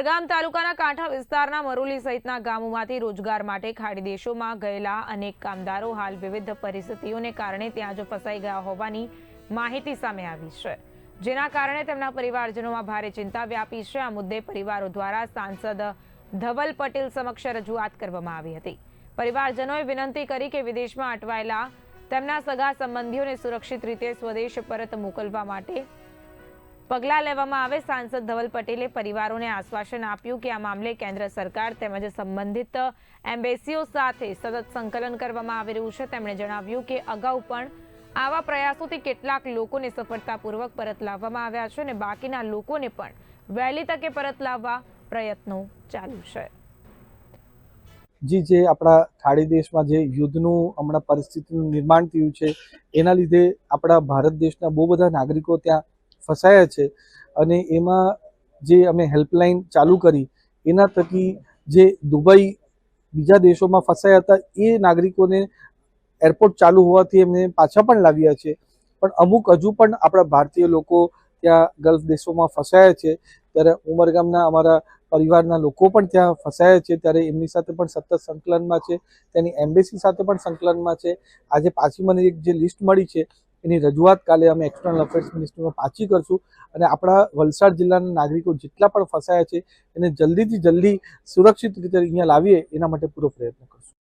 ઉમરગામ તાલુકાના કાંઠા વિસ્તારના મરોલી સહિતના ગામોમાંથી રોજગાર માટે ખાડી દેશોમાં ગયેલા અનેક કામદારો હાલ વિવિધ પરિસ્થિતિઓને કારણે ત્યાં જ ફસાઈ ગયા હોવાની માહિતી સામે આવી છે, જેના કારણે તેમના પરિવારજનોમાં ભારે ચિંતા વ્યાપી છે। આ મુદ્દે પરિવારો દ્વારા સાંસદ ધવલ પટેલ સમક્ષ રજૂઆત કરવામાં આવી હતી। પરિવારજનોએ વિનંતી કરી કે વિદેશમાં અટવાયેલા તેમના સગા સંબંધીઓને સુરક્ષિત રીતે સ્વદેશ પરત મોકલવા માટે પગલાં લેવામાં આવે। સાંસદ ધવલ પટેલે પરિવારોને આશ્વાસન આપ્યું કે આ મામલે કેન્દ્ર સરકાર તેમજ સંબંધિત એમ્બેસીઓ સાથે સતત સંકલન કરવામાં આવી રહ્યું છે। તેમણે જણાવ્યું કે અગાઉ પણ આવા પ્રયાસોથી કેટલાક લોકોને સફળતાપૂર્વક પરત લાવવામાં આવ્યા છે અને બાકીના લોકોને પણ વહેલી તકે પરત લાવવા પ્રયત્નો ચાલુ છે। જે આપણા ખાડી દેશમાં જે યુદ્ધનું હમણાં પરિસ્થિતિનું નિર્માણ થયું છે, એના લીધે આપણા ભારત દેશના બહુ બધા નાગરિકો ત્યાં ફસાયા છે અને એમાં જે અમે હેલ્પલાઇન ચાલુ કરી એના થકી જે દુબઈ બીજા દેશોમાં ફસાયા હતા એ નાગરિકોને એરપોર્ટ ચાલુ હોવાથી એમને પાછા પણ લાવ્યા છે, પણ અમુક હજુ પણ આપણા ભારતીય લોકો ત્યાં ગલ્ફ દેશોમાં ફસાયા છે। ત્યારે ઉમરગામના અમારા પરિવારના લોકો પણ ત્યાં ફસાયા છે, ત્યારે એમની સાથે પણ સતત સંકલનમાં છે, તેની એમ્બેસી સાથે પણ સંકલનમાં છે। આજે પાછી મને એક જે લિસ્ટ મળી છે એની રજૂઆત કાલે અમે એક્સટર્નલ અફેર્સ મિનિસ્ટ્રીમાં પાછી કરશું અને આપણા વલસાડ જિલ્લાના નાગરિકો જેટલા પણ ફસાયા છે એને જલ્દીથી જલ્દી સુરક્ષિત રીતે અહીંયા લાવીએ એના માટે પૂરો પ્રયત્ન કરશું।